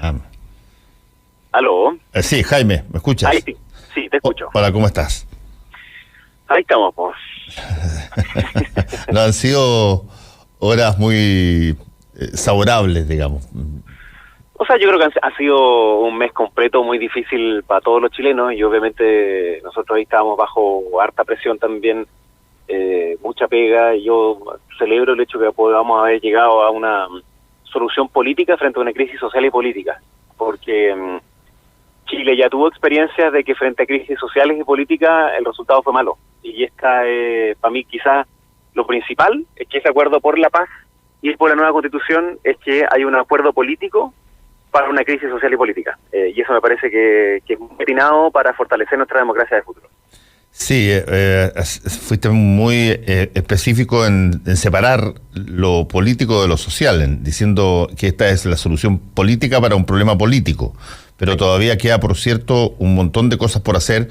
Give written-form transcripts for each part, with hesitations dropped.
Ah. ¿Aló? Sí, Jaime, ¿me escuchas? Ahí sí, sí, te escucho. Hola, ¿cómo estás? Ahí estamos, pues. No han sido horas muy saborables, digamos. O sea, yo creo que ha sido un mes completo muy difícil para todos los chilenos y obviamente nosotros ahí estábamos bajo harta presión también, mucha pega, y yo celebro el hecho que podamos haber llegado a una solución política frente a una crisis social y política, porque Chile ya tuvo experiencias de que frente a crisis sociales y políticas el resultado fue malo, y esta, para mí quizás lo principal es que ese acuerdo por la paz y por la nueva constitución es que hay un acuerdo político para una crisis social y política, y eso me parece que es muy atinado para fortalecer nuestra democracia de futuro. Sí, fuiste muy específico en separar lo político de lo social, diciendo que esta es la solución política para un problema político, pero todavía queda, por cierto, un montón de cosas por hacer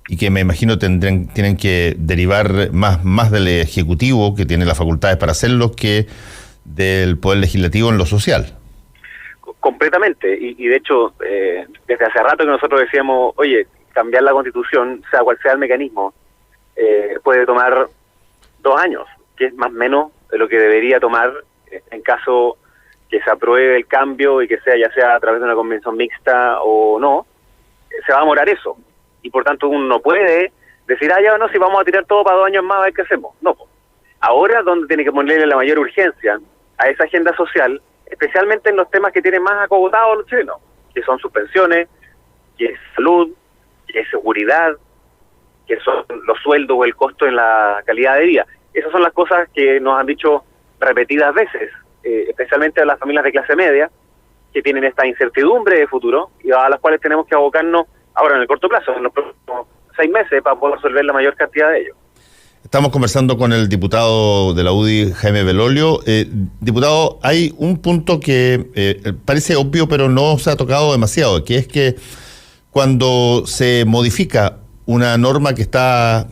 y que me imagino tienen que derivar más del Ejecutivo, que tiene las facultades para hacerlo, que del Poder Legislativo en lo social. Completamente, y de hecho, desde hace rato que nosotros decíamos, oye, cambiar la Constitución, sea cual sea el mecanismo, puede tomar 2 años, que es más o menos de lo que debería tomar en caso que se apruebe el cambio y que sea ya sea a través de una convención mixta o no, se va a demorar eso. Y por tanto uno no puede decir, ya no, si vamos a tirar todo para 2 años más, a ver qué hacemos. No, ahora donde tiene que ponerle la mayor urgencia a esa agenda social, especialmente en los temas que tienen más acogotados los chilenos, que son sus pensiones, que es salud, que es seguridad, que son los sueldos o el costo en la calidad de vida. Esas son las cosas que nos han dicho repetidas veces, especialmente a las familias de clase media, que tienen esta incertidumbre de futuro y a las cuales tenemos que abocarnos ahora en el corto plazo, en los próximos 6 meses, para poder resolver la mayor cantidad de ellos. Estamos conversando con el diputado de la UDI, Jaime Belolio. Diputado, hay un punto que parece obvio, pero no se ha tocado demasiado, que es que cuando se modifica una norma que está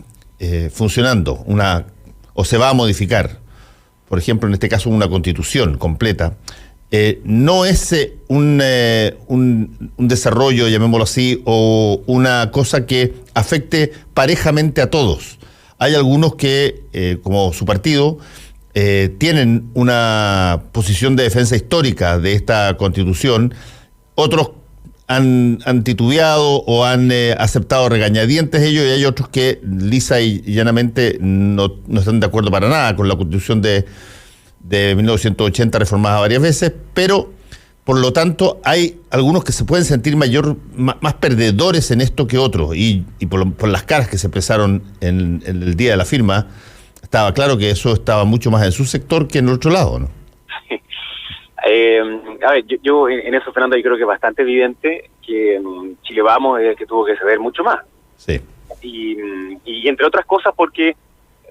funcionando, o se va a modificar, por ejemplo, en este caso una constitución completa, no es un desarrollo, llamémoslo así, o una cosa que afecte parejamente a todos. Hay algunos que, como su partido, tienen una posición de defensa histórica de esta Constitución. Otros han titubeado o han aceptado regañadientes ellos, y hay otros que lisa y llanamente no están de acuerdo para nada con la Constitución de 1980 reformada varias veces, pero por lo tanto hay algunos que se pueden sentir más perdedores en esto que otros, y por las caras que se expresaron en el día de la firma, estaba claro que eso estaba mucho más en su sector que en el otro lado, ¿no? A ver, yo en eso, Fernando, yo creo que es bastante evidente que Chile Vamos es el que tuvo que ceder mucho más. Sí. Y entre otras cosas porque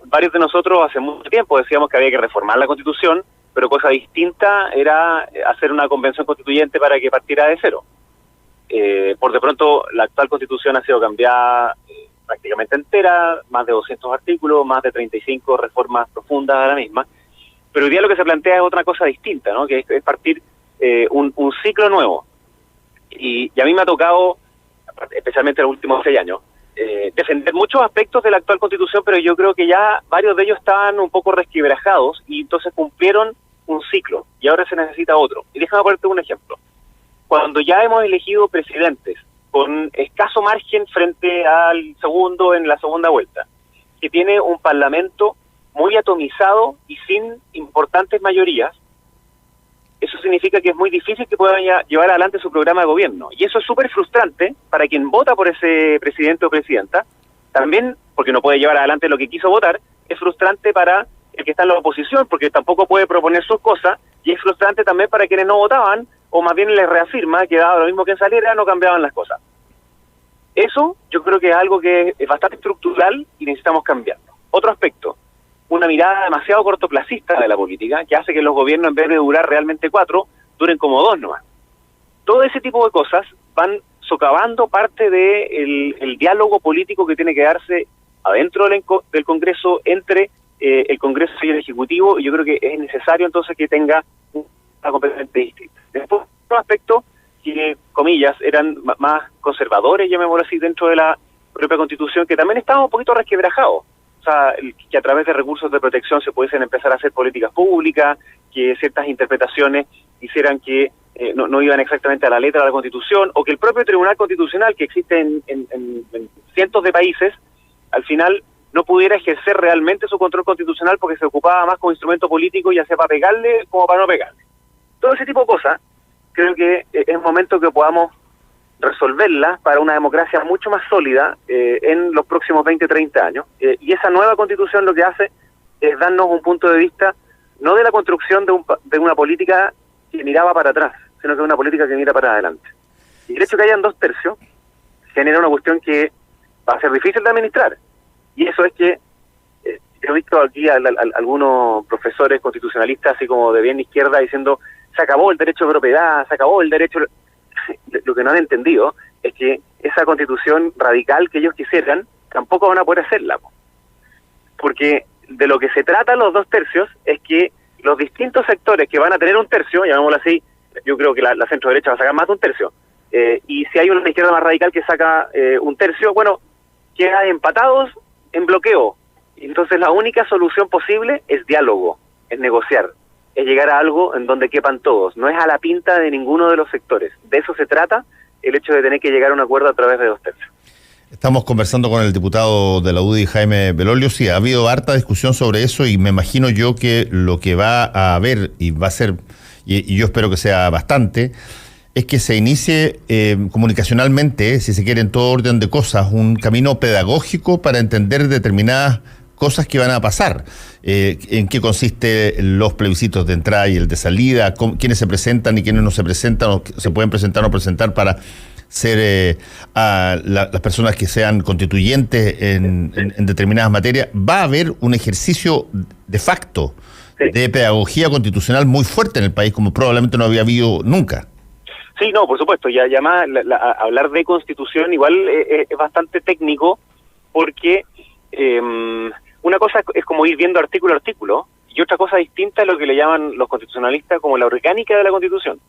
varios de nosotros hace mucho tiempo decíamos que había que reformar la Constitución, pero cosa distinta era hacer una convención constituyente para que partiera de cero. Por de pronto, la actual Constitución ha sido cambiada prácticamente entera, más de 200 artículos, más de 35 reformas profundas a la misma, pero hoy día lo que se plantea es otra cosa distinta, ¿no? Que es partir un ciclo nuevo. Y a mí me ha tocado, especialmente en los últimos 6 años, defender muchos aspectos de la actual Constitución, pero yo creo que ya varios de ellos estaban un poco resquebrajados y entonces cumplieron un ciclo y ahora se necesita otro. Y déjame ponerte un ejemplo. Cuando ya hemos elegido presidentes con escaso margen frente al segundo en la segunda vuelta, que tiene un parlamento muy atomizado y sin importantes mayorías, eso significa que es muy difícil que puedan llevar adelante su programa de gobierno. Y eso es súper frustrante para quien vota por ese presidente o presidenta. También, porque no puede llevar adelante lo que quiso votar, es frustrante para el que está en la oposición, porque tampoco puede proponer sus cosas, y es frustrante también para quienes no votaban, o más bien les reafirma que dado lo mismo que saliera, no cambiaban las cosas. Eso yo creo que es algo que es bastante estructural y necesitamos cambiarlo. Otro aspecto, una mirada demasiado cortoplacista de la política, que hace que los gobiernos, en vez de durar realmente 4, duren como 2 nomás. Todo ese tipo de cosas van socavando parte del diálogo político que tiene que darse adentro del Congreso, entre el Congreso y el Ejecutivo, y yo creo que es necesario entonces que tenga una completamente distinta. Después, otro aspecto que, comillas, eran más conservadores, llamémoslo así, dentro de la propia Constitución, que también estaban un poquito resquebrajados. O sea, que a través de recursos de protección se pudiesen empezar a hacer políticas públicas, que ciertas interpretaciones hicieran que no iban exactamente a la letra de la Constitución, o que el propio Tribunal Constitucional, que existe en cientos de países, al final no pudiera ejercer realmente su control constitucional porque se ocupaba más como instrumento político, ya sea para pegarle como para no pegarle. Todo ese tipo de cosas, creo que es momento que podamos resolverlas para una democracia mucho más sólida en los próximos 20, 30 años. Y esa nueva Constitución lo que hace es darnos un punto de vista, no de la construcción de una política que miraba para atrás, sino que una política que mira para adelante. Y el hecho de que hayan 2/3 genera una cuestión que va a ser difícil de administrar. Y eso es que he visto aquí a algunos profesores constitucionalistas, así como de bien izquierda, diciendo se acabó el derecho de propiedad, se acabó el derecho... Lo que no han entendido es que esa constitución radical que ellos quisieran, tampoco van a poder hacerla. Porque de lo que se trata los 2/3 es que los distintos sectores que van a tener 1/3, llamémoslo así, yo creo que la centro derecha va a sacar más de 1/3, y si hay una izquierda más radical que saca 1/3, bueno, quedan empatados en bloqueo. Entonces la única solución posible es diálogo, es negociar, es llegar a algo en donde quepan todos, no es a la pinta de ninguno de los sectores. De eso se trata el hecho de tener que llegar a un acuerdo a través de 2/3. Estamos conversando con el diputado de la UDI, Jaime Belolio. Sí, ha habido harta discusión sobre eso y me imagino yo que lo que va a haber y va a ser, y yo espero que sea bastante, es que se inicie comunicacionalmente, si se quiere, en todo orden de cosas, un camino pedagógico para entender determinadas cosas que van a pasar. En qué consiste los plebiscitos de entrada y el de salida, quiénes se presentan y quiénes no se presentan, o se pueden presentar o no presentar para ser a las personas que sean constituyentes en determinadas materias. Va a haber un ejercicio de facto de pedagogía constitucional muy fuerte en el país, como probablemente no había habido nunca. Sí, no, por supuesto, y además hablar de constitución igual es bastante técnico, porque una cosa es como ir viendo artículo a artículo, y otra cosa distinta es lo que le llaman los constitucionalistas como la orgánica de la Constitución.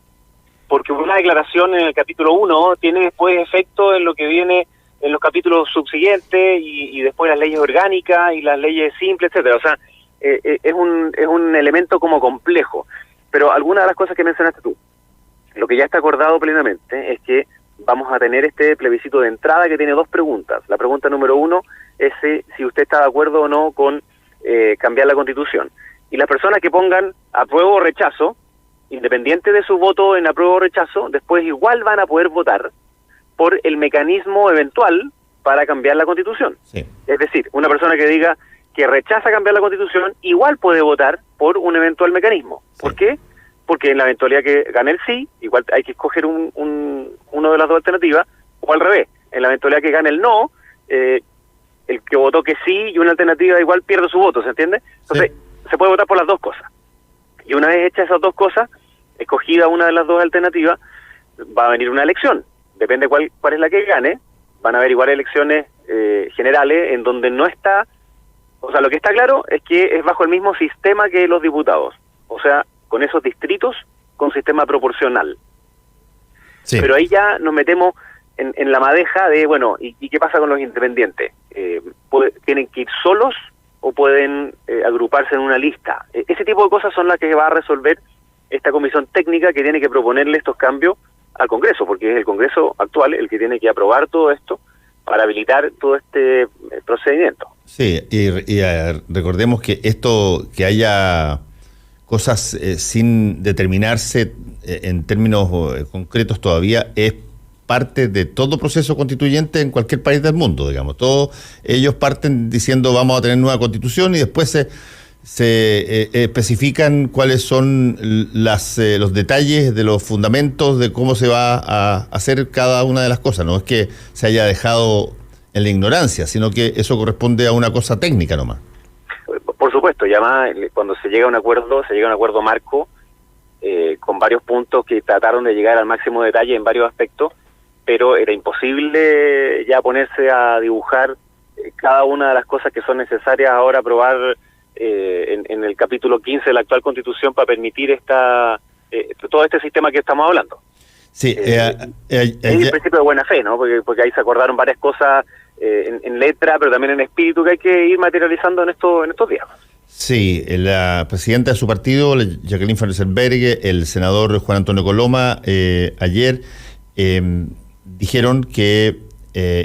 Porque una declaración en el capítulo 1 tiene después efecto en lo que viene en los capítulos subsiguientes y después las leyes orgánicas y las leyes simples, etcétera. O sea, es un elemento como complejo. Pero algunas de las cosas que mencionaste tú, lo que ya está acordado plenamente es que vamos a tener este plebiscito de entrada que tiene 2 preguntas. La pregunta número 1 es si usted está de acuerdo o no con cambiar la Constitución. Y las personas que pongan apruebo o rechazo, independiente de su voto en apruebo o rechazo, después igual van a poder votar por el mecanismo eventual para cambiar la Constitución. Sí. Es decir, una persona que diga que rechaza cambiar la Constitución, igual puede votar por un eventual mecanismo. Sí. ¿Por qué? Porque en la eventualidad que gane el sí, igual hay que escoger uno de las 2 alternativas, o al revés, en la eventualidad que gane el no, el que votó que sí y una alternativa igual pierde su voto, ¿se entiende? Entonces, se puede votar por las 2 cosas. Y una vez hechas esas 2 cosas, escogida una de las 2 alternativas, va a venir una elección. Depende cuál es la que gane, van a haber igual elecciones generales en donde no está, o sea, lo que está claro es que es bajo el mismo sistema que los diputados, o sea, con esos distritos con sistema proporcional. Sí. Pero ahí ya nos metemos en la madeja de, bueno, ¿y qué pasa con los independientes? ¿Tienen que ir solos o pueden agruparse en una lista? Ese tipo de cosas son las que va a resolver esta comisión técnica que tiene que proponerle estos cambios al Congreso, porque es el Congreso actual el que tiene que aprobar todo esto para habilitar todo este procedimiento. Sí, y recordemos que esto, que haya cosas sin determinarse en términos concretos todavía, es parte de todo proceso constituyente en cualquier país del mundo, digamos. Todos ellos parten diciendo vamos a tener nueva constitución y después se especifican cuáles son los detalles de los fundamentos de cómo se va a hacer cada una de las cosas. No es que se haya dejado en la ignorancia, sino que eso corresponde a una cosa técnica nomás. Por supuesto, y además cuando se llega a un acuerdo marco con varios puntos que trataron de llegar al máximo detalle en varios aspectos, pero era imposible ya ponerse a dibujar cada una de las cosas que son necesarias ahora aprobar en el capítulo 15 de la actual Constitución para permitir todo este sistema que estamos hablando. Sí, es el principio de buena fe, ¿no? Porque ahí se acordaron varias cosas en letra, pero también en espíritu, que hay que ir materializando en estos días. Sí, la presidenta de su partido, Jacqueline Van Rysselberghe, el senador Juan Antonio Coloma, ayer dijeron que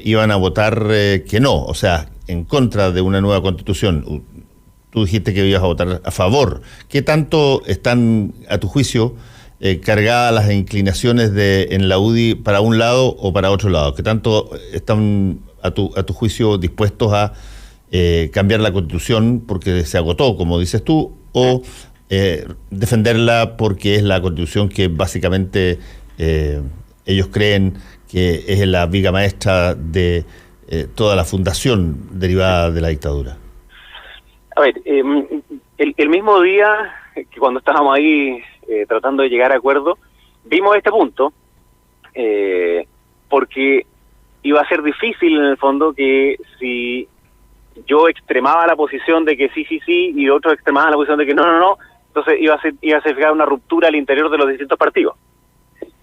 iban a votar que no, o sea, en contra de una nueva constitución. Tú dijiste que ibas a votar a favor. ¿Qué tanto están, a tu juicio, cargadas las inclinaciones en la UDI para un lado o para otro lado? ¿Qué tanto están, a tu juicio, dispuestos a cambiar la Constitución porque se agotó, como dices tú, o defenderla porque es la Constitución que básicamente ellos creen que es la viga maestra de toda la fundación derivada de la dictadura? A ver, el mismo día que cuando estábamos ahí tratando de llegar a acuerdo, vimos este punto, porque iba a ser difícil en el fondo que si yo extremaba la posición de que sí, y otros extremaban la posición de que no, entonces iba a ser una ruptura al interior de los distintos partidos.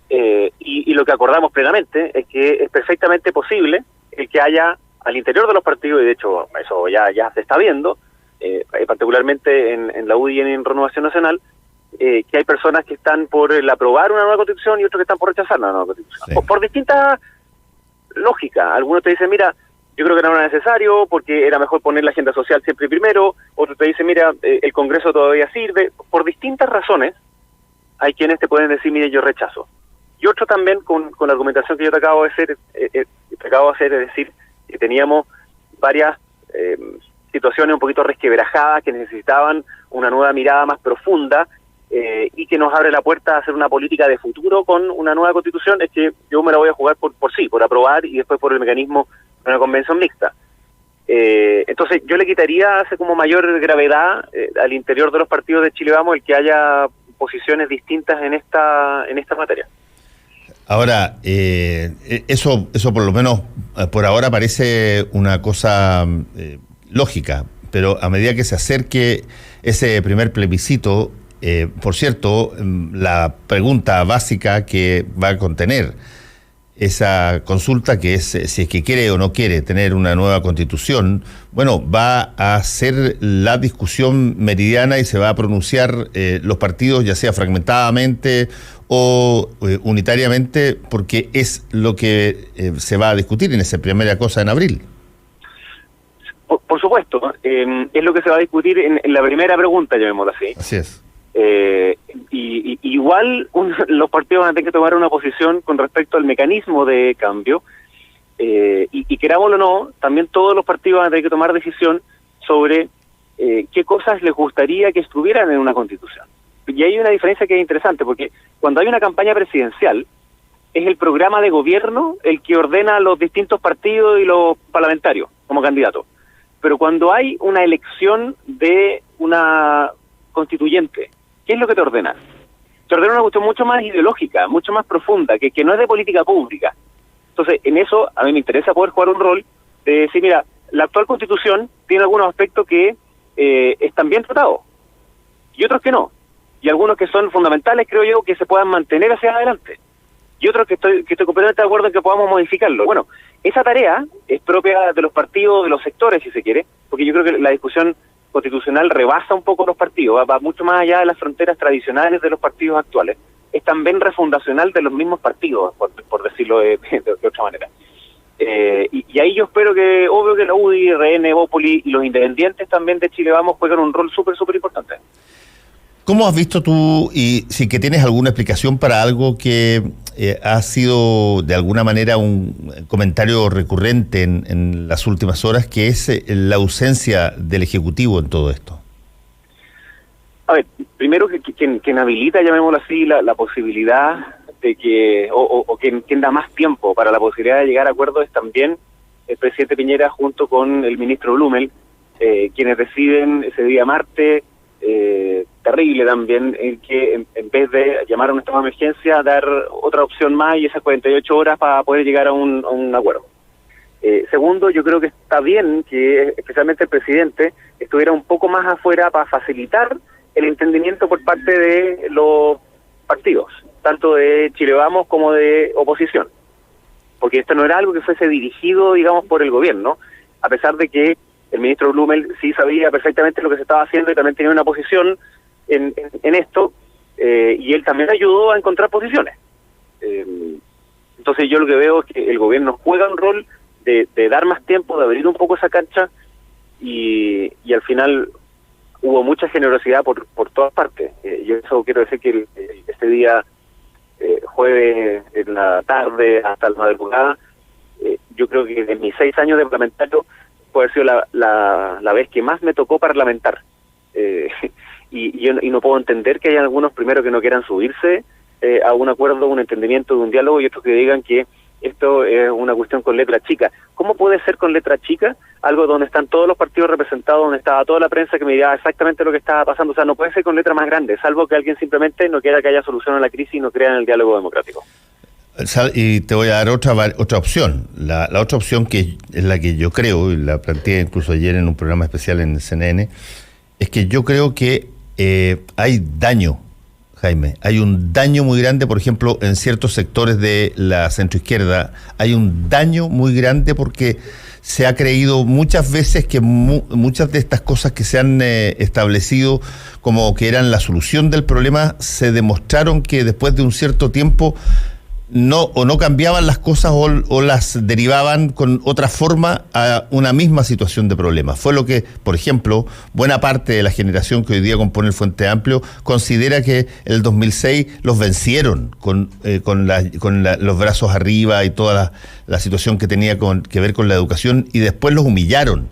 Y lo que acordamos plenamente es que es perfectamente posible el que haya al interior de los partidos, y de hecho eso ya se está viendo, particularmente en la UDI y en Renovación Nacional, que hay personas que están por el aprobar una nueva constitución y otros que están por rechazar una nueva constitución. Sí. Por distintas lógicas. Algunos te dicen, mira, yo creo que no era necesario porque era mejor poner la agenda social siempre primero. Otros te dicen, mira, el Congreso todavía sirve. Por distintas razones hay quienes te pueden decir, mire, yo rechazo. Y otro también con la argumentación que yo te acabo de hacer, es decir, que teníamos varias situaciones un poquito resquebrajadas que necesitaban una nueva mirada más profunda y que nos abre la puerta a hacer una política de futuro con una nueva constitución. Es que yo me la voy a jugar por aprobar y después por el mecanismo de una convención mixta. Entonces yo le quitaría hace como mayor gravedad al interior de los partidos de Chile Vamos el que haya posiciones distintas en esta materia. Ahora, eso por lo menos por ahora parece una cosa lógica, pero a medida que se acerque ese primer plebiscito, por cierto, la pregunta básica que va a contener esa consulta, que es si es que quiere o no quiere tener una nueva constitución, bueno, va a ser la discusión meridiana y se va a pronunciar los partidos, ya sea fragmentadamente o unitariamente, porque es lo que se va a discutir en esa primera cosa en abril. Por supuesto, es lo que se va a discutir en la primera pregunta, llamémosla así. Así es. Y igual los partidos van a tener que tomar una posición con respecto al mecanismo de cambio, y querámoslo o no, también todos los partidos van a tener que tomar decisión sobre qué cosas les gustaría que estuvieran en una constitución. Y hay una diferencia que es interesante, porque cuando hay una campaña presidencial, es el programa de gobierno el que ordena a los distintos partidos y los parlamentarios como candidatos. Pero cuando hay una elección de una constituyente, ¿qué es lo que te ordena? Te ordena una cuestión mucho más ideológica, mucho más profunda, que no es de política pública. Entonces, en eso a mí me interesa poder jugar un rol de decir, mira, la actual constitución tiene algunos aspectos que están bien tratados y otros que no. Y algunos que son fundamentales, creo yo, que se puedan mantener hacia adelante. Y otros que estoy completamente de acuerdo en que podamos modificarlo. Bueno, esa tarea es propia de los partidos, de los sectores, si se quiere, porque yo creo que la discusión constitucional rebasa un poco los partidos, va mucho más allá de las fronteras tradicionales de los partidos actuales. Es también refundacional de los mismos partidos, por decirlo de otra manera. Y ahí yo espero que, obvio que la UDI, RN, Bópoli y los independientes también de Chile Vamos juegan un rol súper importante. ¿Cómo has visto tú, y si que tienes alguna explicación para algo que ha sido de alguna manera un comentario recurrente en las últimas horas, que es la ausencia del Ejecutivo en todo esto? A ver, primero que quien habilita, llamémoslo así, la posibilidad de que, o quien da más tiempo para la posibilidad de llegar a acuerdos es también el presidente Piñera junto con el ministro Blumel, quienes deciden ese día martes, terrible también, en que en vez de llamar a un estado de emergencia, dar otra opción más y esas 48 horas para poder llegar a un acuerdo. Segundo, yo creo que está bien que especialmente el presidente estuviera un poco más afuera para facilitar el entendimiento por parte de los partidos. tanto de Chile Vamos como de oposición, porque esto no era algo que fuese dirigido, digamos, por el gobierno, a pesar de que el ministro Blumel sí sabía perfectamente lo que se estaba haciendo y también tenía una posición en esto, y él también ayudó a encontrar posiciones. Entonces yo lo que veo es que el gobierno juega un rol de dar más tiempo, de abrir un poco esa cancha, y al final hubo mucha generosidad por todas partes. Yo eso quiero decir que este día, jueves en la tarde hasta la madrugada, yo creo que en mis 6 años de parlamentario puede haber sido la vez que más me tocó parlamentar. Y no puedo entender que haya algunos primero que no quieran subirse a un acuerdo, un entendimiento, de un diálogo, y otros que digan que esto es una cuestión con letra chica. ¿Cómo puede ser con letra chica algo donde están todos los partidos representados, donde estaba toda la prensa que me dirá exactamente lo que estaba pasando? O sea, no puede ser con letra más grande, salvo que alguien simplemente no quiera que haya solución a la crisis y no crea en el diálogo democrático. Y te voy a dar otra opción. La otra opción, que es la que yo creo, y la planteé incluso ayer en un programa especial en CNN, es que yo creo que hay daño, Jaime, hay un daño muy grande, por ejemplo, en ciertos sectores de la centroizquierda, hay un daño muy grande porque se ha creído muchas veces que muchas de estas cosas que se han establecido como que eran la solución del problema, se demostraron que después de un cierto tiempo no cambiaban las cosas o las derivaban con otra forma a una misma situación de problema. Fue lo que, por ejemplo, buena parte de la generación que hoy día compone el Frente Amplio considera que el 2006 los vencieron con los brazos arriba y toda la situación que tenía que ver con la educación, y después los humillaron.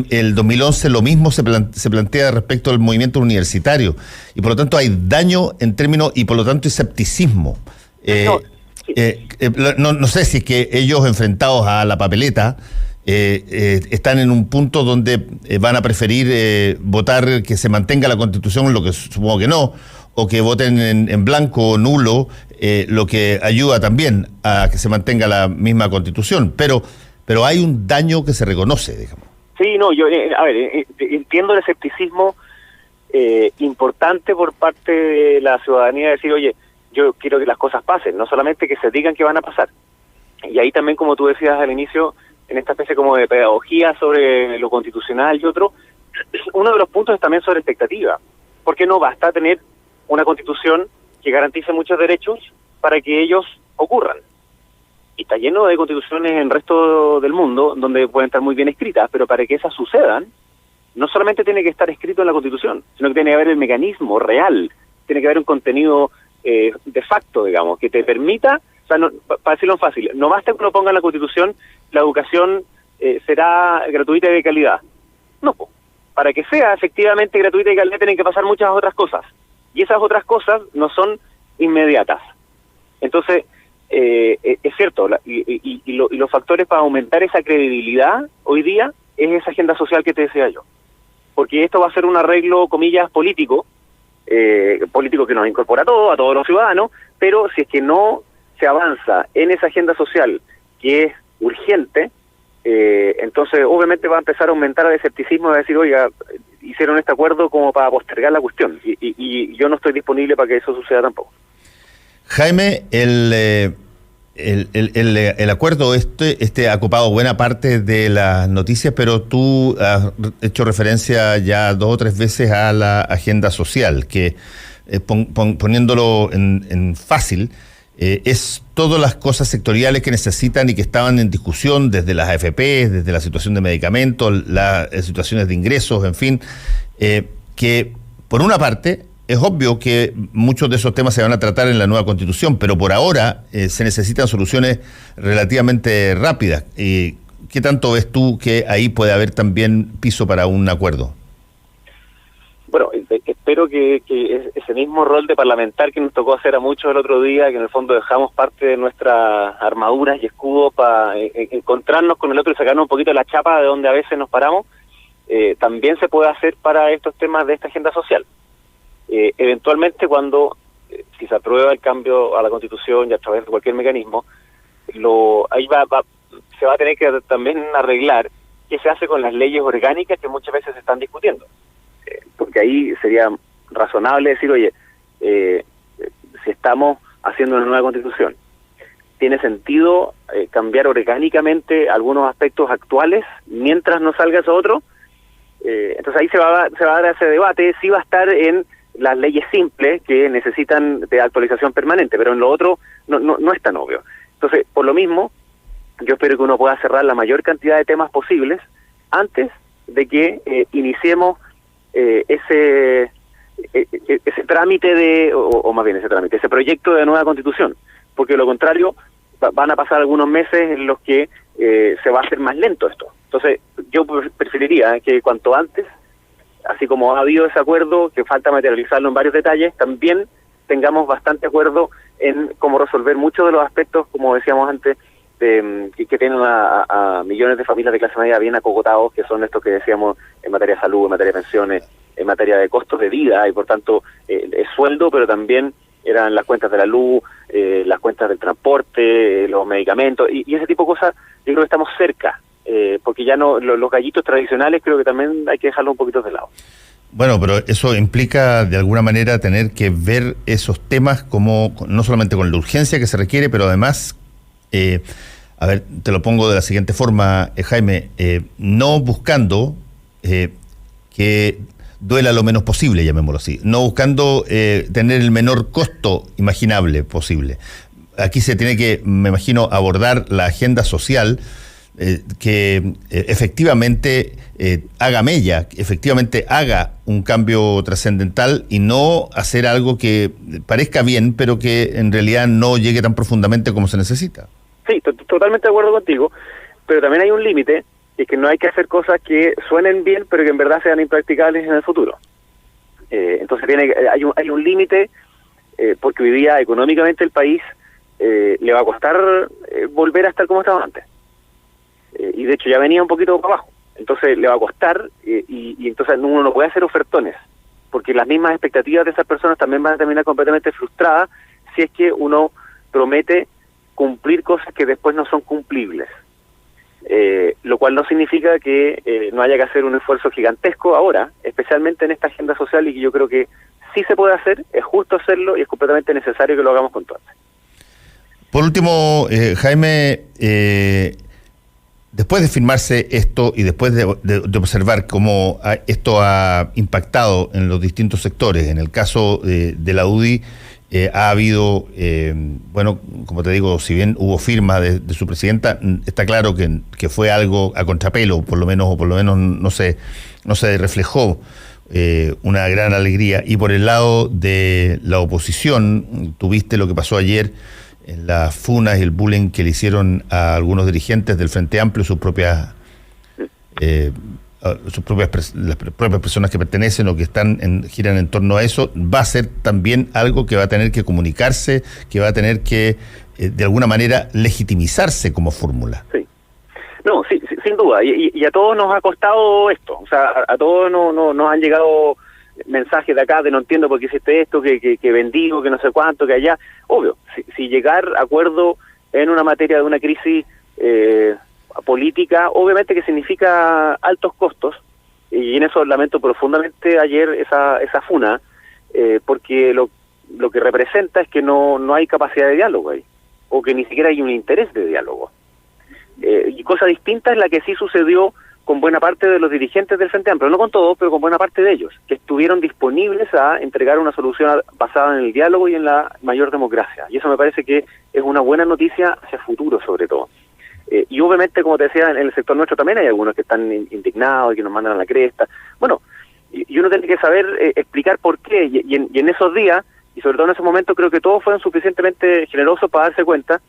El 2011 lo mismo se plantea respecto al movimiento universitario, y por lo tanto hay daño en términos, y por lo tanto escepticismo. No sé si es que ellos, enfrentados a la papeleta, están en un punto donde van a preferir votar que se mantenga la Constitución, lo que supongo que no, o que voten en blanco o nulo, lo que ayuda también a que se mantenga la misma Constitución. Pero hay un daño que se reconoce, digamos. Sí, no, yo, entiendo el escepticismo importante por parte de la ciudadanía, de decir, oye, yo quiero que las cosas pasen, no solamente que se digan que van a pasar. Y ahí también, como tú decías al inicio, en esta especie como de pedagogía sobre lo constitucional y otro, uno de los puntos es también sobre expectativa, porque no basta tener una constitución que garantice muchos derechos para que ellos ocurran. Y está lleno de constituciones en el resto del mundo donde pueden estar muy bien escritas, pero para que esas sucedan, no solamente tiene que estar escrito en la Constitución, sino que tiene que haber el mecanismo real, tiene que haber un contenido de facto, digamos, que te permita, o sea, para decirlo fácil, no basta que uno ponga en la Constitución la educación será gratuita y de calidad. No, para que sea efectivamente gratuita y de calidad tienen que pasar muchas otras cosas, y esas otras cosas no son inmediatas. Entonces, es cierto, y los factores para aumentar esa credibilidad hoy día es esa agenda social que te decía yo, porque esto va a ser un arreglo, comillas, político que nos incorpora a todos los ciudadanos, pero si es que no se avanza en esa agenda social que es urgente, entonces obviamente va a empezar a aumentar el escepticismo de decir, oiga, hicieron este acuerdo como para postergar la cuestión, y yo no estoy disponible para que eso suceda tampoco. Jaime, el acuerdo ha ocupado buena parte de las noticias, pero tú has hecho referencia ya 2 o 3 veces a la agenda social, que poniéndolo en fácil, es todas las cosas sectoriales que necesitan y que estaban en discusión, desde las AFP, desde la situación de medicamentos, las situaciones de ingresos, en fin, que por una parte es obvio que muchos de esos temas se van a tratar en la nueva Constitución, pero por ahora se necesitan soluciones relativamente rápidas. ¿Qué tanto ves tú que ahí puede haber también piso para un acuerdo? Bueno, espero que ese mismo rol de parlamentar que nos tocó hacer a muchos el otro día, que en el fondo dejamos parte de nuestras armaduras y escudos para encontrarnos con el otro y sacarnos un poquito la chapa de donde a veces nos paramos, también se puede hacer para estos temas de esta agenda social. Eventualmente, cuando si se aprueba el cambio a la Constitución y a través de cualquier mecanismo, ahí se va a tener que también arreglar qué se hace con las leyes orgánicas que muchas veces se están discutiendo, porque ahí sería razonable decir, oye, si estamos haciendo una nueva constitución. ¿Tiene sentido cambiar orgánicamente algunos aspectos actuales mientras no salga eso otro? Entonces ahí se va a dar ese debate. Sí va a estar en las leyes simples que necesitan de actualización permanente, pero en lo otro no es tan obvio. Entonces, por lo mismo, yo espero que uno pueda cerrar la mayor cantidad de temas posibles antes de que iniciemos ese trámite ese proyecto de nueva constitución, porque de lo contrario van a pasar algunos meses en los que se va a hacer más lento esto. Entonces yo preferiría que cuanto antes, así como ha habido ese acuerdo, que falta materializarlo en varios detalles, también tengamos bastante acuerdo en cómo resolver muchos de los aspectos, como decíamos antes, que tienen a millones de familias de clase media bien acogotados, que son estos que decíamos en materia de salud, en materia de pensiones, en materia de costos de vida, y por tanto es sueldo, pero también eran las cuentas de la luz, las cuentas del transporte, los medicamentos, y ese tipo de cosas. Yo creo que estamos cerca, porque ya no los gallitos tradicionales creo que también hay que dejarlos un poquito de lado. Bueno, pero eso implica de alguna manera tener que ver esos temas como no solamente con la urgencia que se requiere, pero además, a ver, te lo pongo de la siguiente forma, Jaime, no buscando que duela lo menos posible, llamémoslo así, no buscando tener el menor costo imaginable posible. Aquí se tiene que, me imagino, abordar la agenda social que efectivamente haga mella, que efectivamente haga un cambio trascendental y no hacer algo que parezca bien, pero que en realidad no llegue tan profundamente como se necesita. Sí, totalmente de acuerdo contigo, pero también hay un límite, y que no hay que hacer cosas que suenen bien, pero que en verdad sean impracticables en el futuro. Entonces hay un límite, porque hoy día económicamente el país le va a costar volver a estar como estaba antes. Y de hecho ya venía un poquito para abajo. Entonces le va a costar, y entonces uno no puede hacer ofertones, porque las mismas expectativas de esas personas también van a terminar completamente frustradas si es que uno promete cumplir cosas que después no son cumplibles. Lo cual no significa que no haya que hacer un esfuerzo gigantesco ahora, especialmente en esta agenda social, y que yo creo que sí se puede hacer, es justo hacerlo y es completamente necesario que lo hagamos con todo. Por último, Jaime, después de firmarse esto y después de observar cómo esto ha impactado en los distintos sectores, en el caso de la UDI, ha habido, bueno, como te digo, si bien hubo firma de su presidenta, está claro que fue algo a contrapelo, por lo menos no se reflejó una gran alegría. Y por el lado de la oposición, tuviste lo que pasó ayer en las funas y el bullying que le hicieron a algunos dirigentes del Frente Amplio, las propias personas que pertenecen o que giran en torno a eso. Va a ser también algo que va a tener que comunicarse, que va a tener que de alguna manera legitimizarse como fórmula. Sí. No, sí, sin duda, y a todos nos ha costado esto, o sea, a todos nos han llegado mensajes de acá de no entiendo por qué hiciste esto, que bendigo, que no sé cuánto, que allá. Obvio, si llegar a acuerdo en una materia de una crisis política, obviamente que significa altos costos, y en eso lamento profundamente ayer esa funa, porque lo que representa es que no hay capacidad de diálogo ahí, o que ni siquiera hay un interés de diálogo. Y cosa distinta es la que sí sucedió con buena parte de los dirigentes del Frente Amplio, no con todos, pero con buena parte de ellos, que estuvieron disponibles a entregar una solución basada en el diálogo y en la mayor democracia. Y eso me parece que es una buena noticia hacia futuro, sobre todo. Y obviamente, como te decía, en el sector nuestro también hay algunos que están indignados y que nos mandan a la cresta. Bueno, y uno tiene que saber explicar por qué. Y en esos días, y sobre todo en esos momentos, creo que todos fueron suficientemente generosos para darse cuenta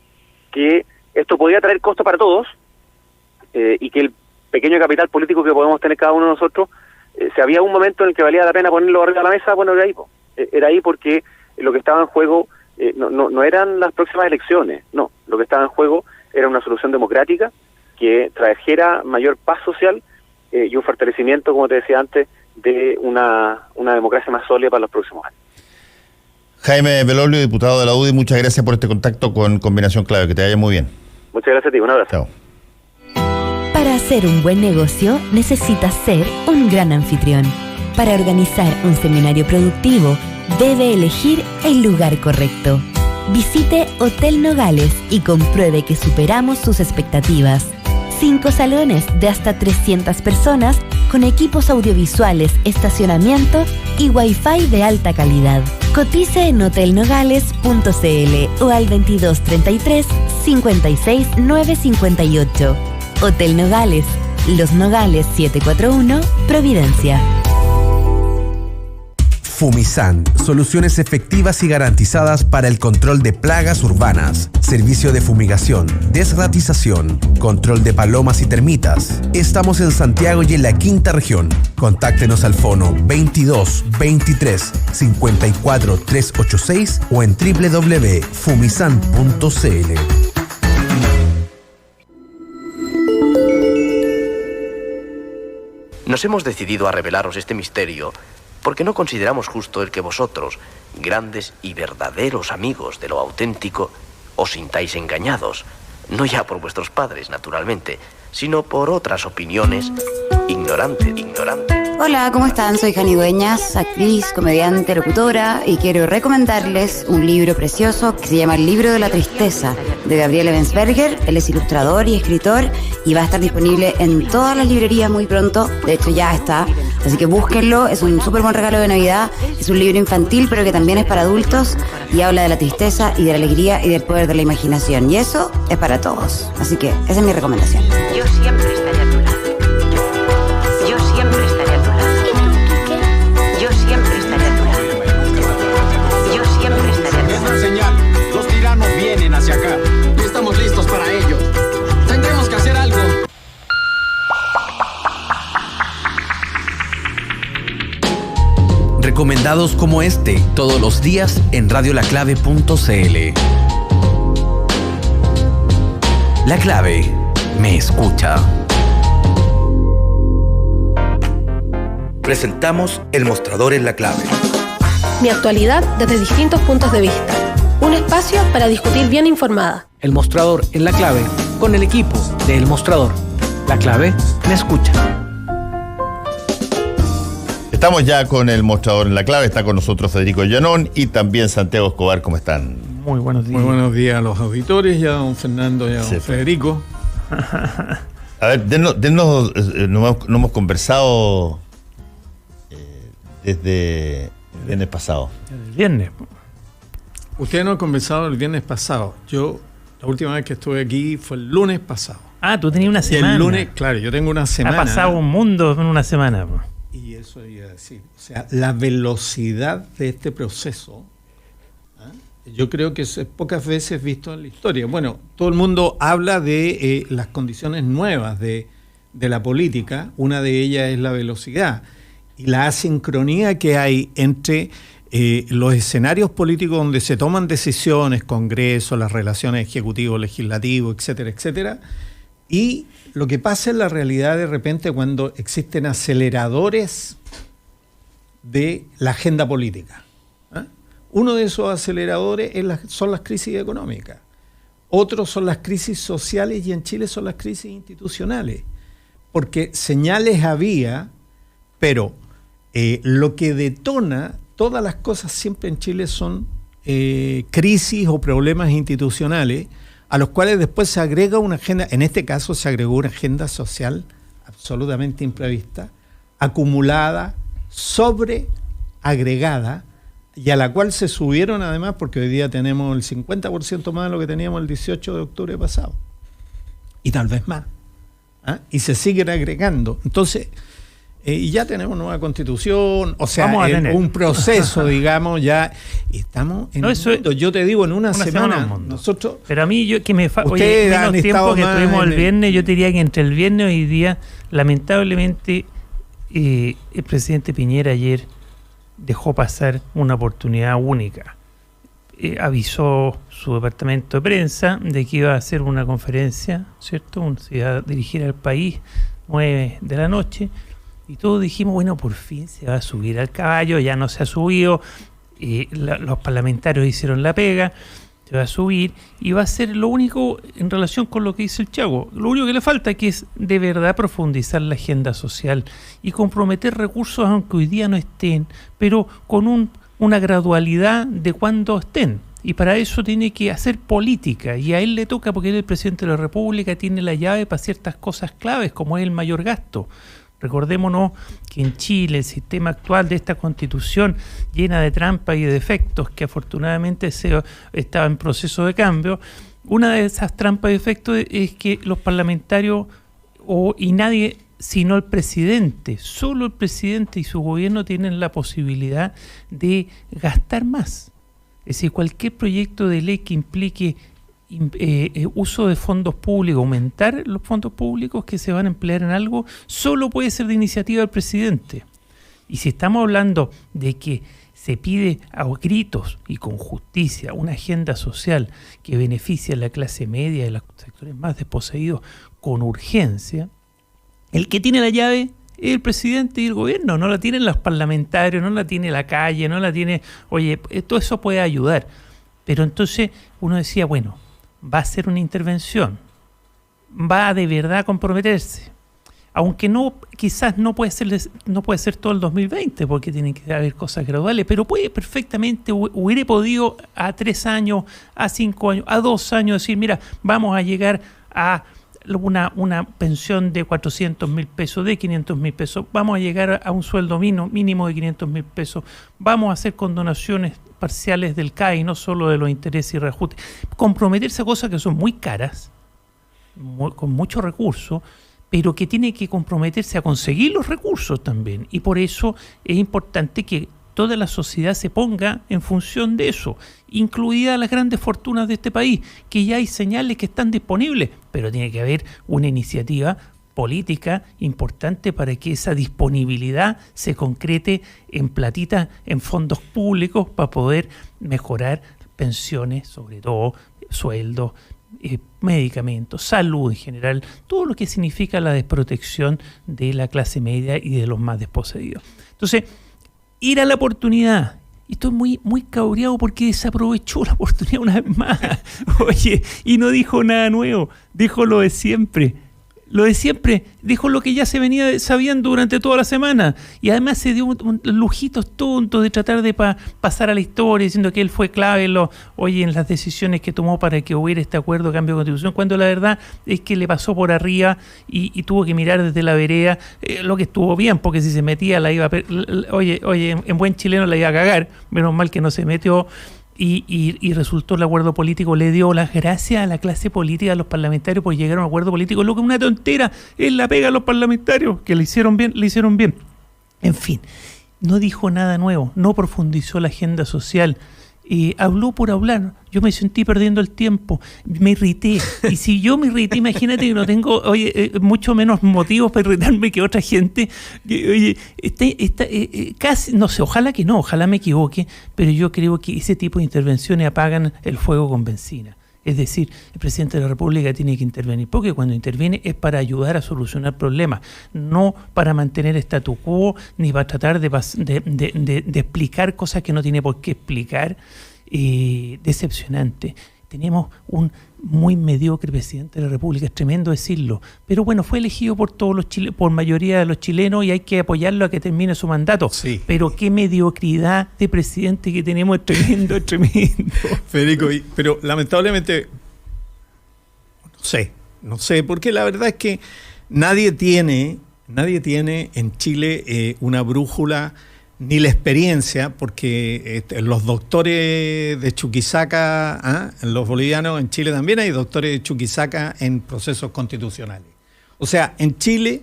que esto podía traer costo para todos, y que el pequeño capital político que podemos tener cada uno de nosotros, si había un momento en el que valía la pena ponerlo arriba de la mesa, bueno, era ahí porque lo que estaba en juego no eran las próximas elecciones, no, lo que estaba en juego era una solución democrática que trajera mayor paz social y un fortalecimiento, como te decía antes, de una democracia más sólida para los próximos años. Jaime Belolio, diputado de la UDI, muchas gracias por este contacto con Combinación Clave, que te vaya muy bien. Muchas gracias a ti, un abrazo. Chao. Para hacer un buen negocio necesitas ser un gran anfitrión. Para organizar un seminario productivo, debe elegir el lugar correcto. Visite Hotel Nogales y compruebe que superamos sus expectativas. 5 salones de hasta 300 personas con equipos audiovisuales, estacionamiento y Wi-Fi de alta calidad. Cotice en hotelnogales.cl o al 2233 56 958. Hotel Nogales, Los Nogales 741, Providencia. Fumisan, soluciones efectivas y garantizadas para el control de plagas urbanas, servicio de fumigación, desratización, control de palomas y termitas. Estamos en Santiago y en la Quinta Región. Contáctenos al fono 22 23 54 386 o en www.fumisan.cl. Nos hemos decidido a revelaros este misterio porque no consideramos justo el que vosotros, grandes y verdaderos amigos de lo auténtico, os sintáis engañados, no ya por vuestros padres, naturalmente, sino por otras opiniones ignorantes. Hola, ¿cómo están? Soy Jani Dueñas, actriz, comediante, locutora, y quiero recomendarles un libro precioso que se llama El Libro de la Tristeza, de Gabriel Ebensberger. Él es ilustrador y escritor y va a estar disponible en todas las librerías muy pronto. De hecho, ya está. Así que búsquenlo, es un súper buen regalo de Navidad. Es un libro infantil, pero que también es para adultos y habla de la tristeza y de la alegría y del poder de la imaginación. Y eso es para todos. Así que esa es mi recomendación. Yo siempre estaré a tu lado. Yo siempre estaré a tu lado. Yo siempre estaré a tu lado. Yo siempre estaré a tu lado. Es una señal. Los tiranos vienen hacia acá y estamos listos para ello. Tendremos que hacer algo. Recomendados como este todos los días en radiolaclave.cl. La Clave me escucha. Presentamos El Mostrador en La Clave. Mi actualidad desde distintos puntos de vista. Un espacio para discutir bien informada. El Mostrador en La Clave, con el equipo de El Mostrador. La Clave me escucha. Estamos ya con El Mostrador en La Clave. Está con nosotros Federico Llanón y también Santiago Escobar. ¿Cómo están? Muy buenos días. Muy buenos días a los auditores, ya a don Fernando y a don Federico. A ver, no hemos conversado desde el viernes pasado. El viernes. Ustedes no han conversado el viernes pasado. Yo, la última vez que estuve aquí fue el lunes pasado. Ah, tú tenías una semana. Y el lunes, claro, yo tengo una semana. Ha pasado un mundo en una semana. Y eso iba a decir. O sea, la velocidad de este proceso, yo creo que es pocas veces visto en la historia. Bueno, todo el mundo habla de las condiciones nuevas de la política. Una de ellas es la velocidad y la asincronía que hay entre los escenarios políticos donde se toman decisiones, Congreso, las relaciones ejecutivo-legislativo, etcétera, etcétera, y lo que pasa en la realidad de repente cuando existen aceleradores de la agenda política. Uno de esos aceleradores son las crisis económicas. Otros son las crisis sociales y en Chile son las crisis institucionales. Porque señales había, pero lo que detona todas las cosas siempre en Chile son crisis o problemas institucionales a los cuales después se agrega una agenda, en este caso se agregó una agenda social absolutamente imprevista, acumulada, sobreagregada, y a la cual se subieron además, porque hoy día tenemos el 50% más de lo que teníamos el 18 de octubre pasado. Y tal vez más. Y se siguen agregando. Entonces, y ya tenemos nueva constitución, o sea, un proceso, digamos, ya estamos en mundo. Yo te digo, en una semana nosotros... Pero a mí, oye, menos tiempo que tuvimos el viernes, yo te diría que entre el viernes y hoy día, lamentablemente, el presidente Piñera ayer dejó pasar una oportunidad única. Avisó su departamento de prensa de que iba a hacer una conferencia, ¿cierto? Se iba a dirigir al país 9 de la noche y todos dijimos, bueno, por fin se va a subir al caballo, ya no se ha subido, los parlamentarios hicieron la pega, se va a subir y va a ser lo único en relación con lo que dice el Chago. Lo único que le falta que es de verdad profundizar la agenda social y comprometer recursos aunque hoy día no estén, pero con un una gradualidad de cuando estén. Y para eso tiene que hacer política. Y a él le toca, porque él es el presidente de la República, tiene la llave para ciertas cosas claves, como es el mayor gasto. Recordémonos que en Chile el sistema actual de esta constitución llena de trampas y de defectos, que afortunadamente estaba en proceso de cambio, una de esas trampas y defectos es que los parlamentarios y nadie sino el presidente, solo el presidente y su gobierno tienen la posibilidad de gastar más. Es decir, cualquier proyecto de ley que implique uso de fondos públicos, aumentar los fondos públicos que se van a emplear en algo, solo puede ser de iniciativa del presidente. Y si estamos hablando de que se pide a gritos y con justicia una agenda social que beneficie a la clase media y a los sectores más desposeídos con urgencia, el que tiene la llave es el presidente y el gobierno, no la tienen los parlamentarios, no la tiene la calle, no la tiene... Oye, todo eso puede ayudar. Pero entonces uno decía, bueno, va a ser una intervención, va a de verdad a comprometerse. Aunque no, quizás no puede ser todo el 2020, porque tienen que haber cosas graduales, pero puede perfectamente, hubiera podido a 3 años, a 5 años, a 2 años decir, mira, vamos a llegar a una pensión de 400.000 pesos, de 500.000 pesos, vamos a llegar a un sueldo mínimo de 500.000 pesos, vamos a hacer condonaciones parciales del CAE, no solo de los intereses y reajustes, comprometerse a cosas que son muy caras, con muchos recursos, pero que tiene que comprometerse a conseguir los recursos también, y por eso es importante que toda la sociedad se ponga en función de eso, incluidas las grandes fortunas de este país, que ya hay señales que están disponibles, pero tiene que haber una iniciativa política importante para que esa disponibilidad se concrete en platita, en fondos públicos, para poder mejorar pensiones, sobre todo sueldos, medicamentos, salud en general, todo lo que significa la desprotección de la clase media y de los más desposeídos. Entonces, era la oportunidad. Y estoy muy cabreado porque desaprovechó la oportunidad una vez más. Oye, y no dijo nada nuevo, dijo lo de siempre. Lo de siempre, dijo lo que ya se venía sabiendo durante toda la semana. Y además se dio un lujitos tontos de tratar de pasar a la historia diciendo que él fue clave en las decisiones que tomó para que hubiera este acuerdo de cambio de constitución, cuando la verdad es que le pasó por arriba y tuvo que mirar desde la vereda, lo que estuvo bien, porque si se metía la iba a... en buen chileno la iba a cagar, menos mal que no se metió. Y resultó el acuerdo político, le dio las gracias a la clase política, a los parlamentarios por llegar a un acuerdo político, lo que es una tontera, es la pega a los parlamentarios, que le hicieron bien. En fin, no dijo nada nuevo, no profundizó la agenda social, habló por hablar. Yo me sentí perdiendo el tiempo, me irrité, y si yo me irrité, imagínate que no tengo mucho menos motivos para irritarme que otra gente. Casi, no sé, ojalá que no, ojalá me equivoque, pero yo creo que ese tipo de intervenciones apagan el fuego con benzina. Es decir, el presidente de la República tiene que intervenir, porque cuando interviene es para ayudar a solucionar problemas, no para mantener statu quo, ni para tratar de explicar cosas que no tiene por qué explicar. Decepcionante. Tenemos un muy mediocre presidente de la República, es tremendo decirlo, pero bueno, fue elegido por por mayoría de los chilenos y hay que apoyarlo a que termine su mandato. Sí. Pero qué mediocridad de presidente que tenemos, es tremendo. Federico, pero lamentablemente no sé, porque la verdad es que nadie tiene en Chile una brújula ni la experiencia, porque los doctores de Chuquisaca, los bolivianos, en Chile también hay doctores de Chuquisaca en procesos constitucionales. O sea, en Chile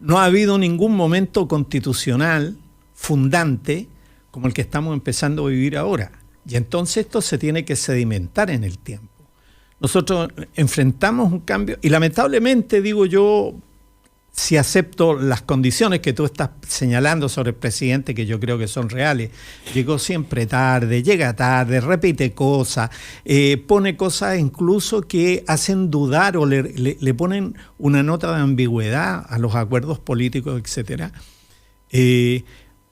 no ha habido ningún momento constitucional fundante como el que estamos empezando a vivir ahora. Y entonces esto se tiene que sedimentar en el tiempo. Nosotros enfrentamos un cambio, y lamentablemente, digo yo, si acepto las condiciones que tú estás señalando sobre el presidente, que yo creo que son reales, llegó siempre tarde, llega tarde, repite cosas, pone cosas incluso que hacen dudar o le ponen una nota de ambigüedad a los acuerdos políticos, etcétera.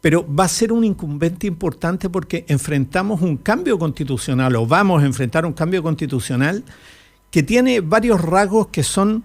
Pero va a ser un incumbente importante porque enfrentamos un cambio constitucional, o vamos a enfrentar un cambio constitucional que tiene varios rasgos que son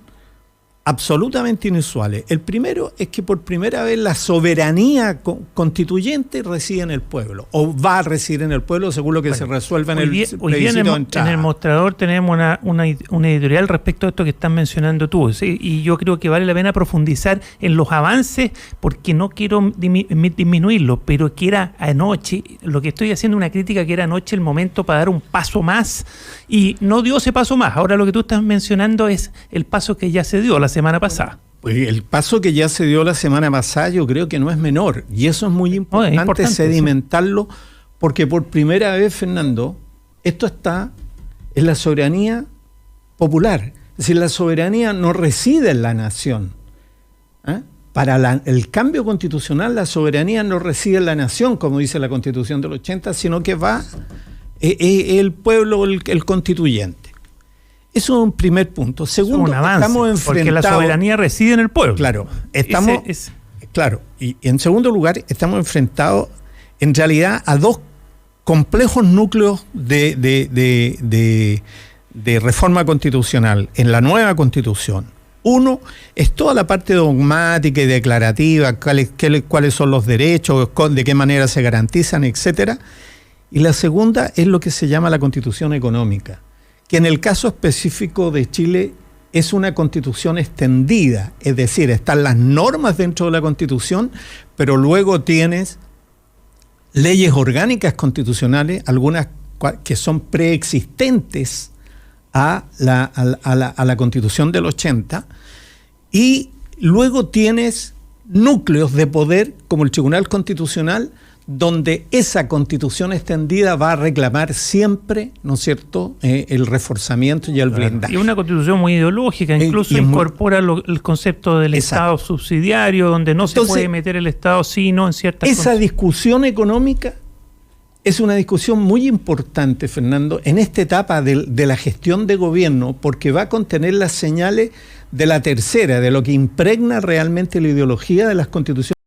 absolutamente inusuales. El primero es que por primera vez la soberanía constituyente reside en el pueblo, o va a residir en el pueblo según lo que se resuelva en el plebiscito de entrada. En el mostrador tenemos una editorial respecto a esto que estás mencionando tú, ¿sí? Y yo creo que vale la pena profundizar en los avances, porque no quiero disminuirlo, pero que era anoche, lo que estoy haciendo una crítica, que era anoche el momento para dar un paso más, y no dio ese paso más. Ahora lo que tú estás mencionando es el paso que ya se dio la semana pasada. Pues el paso que ya se dio la semana pasada yo creo que no es menor, y eso es muy importante, sedimentarlo, sí. Porque por primera vez, Fernando, esto está en la soberanía popular. Es decir, la soberanía no reside en la nación. Para el cambio constitucional, la soberanía no reside en la nación, como dice la Constitución del 80, sino que va el pueblo, el constituyente. Eso es un primer punto. Segundo, estamos enfrentados, porque la soberanía reside en el pueblo. Claro, claro. Y en segundo lugar, estamos enfrentados en realidad a dos complejos núcleos de reforma constitucional en la nueva Constitución. Uno es toda la parte dogmática y declarativa, cuáles son los derechos, de qué manera se garantizan, etcétera. Y la segunda es lo que se llama la Constitución económica, que en el caso específico de Chile es una constitución extendida, es decir, están las normas dentro de la Constitución, pero luego tienes leyes orgánicas constitucionales, algunas que son preexistentes a la Constitución del 80, y luego tienes núcleos de poder como el Tribunal Constitucional, donde esa constitución extendida va a reclamar siempre, ¿no es cierto?, el reforzamiento y el blindaje. Y una constitución muy ideológica, incluso incorpora el concepto del Estado subsidiario, donde no se puede meter el Estado sino en ciertas cosas. Esa discusión económica es una discusión muy importante, Fernando, en esta etapa de la gestión de gobierno, porque va a contener las señales de la tercera, de lo que impregna realmente la ideología de las constituciones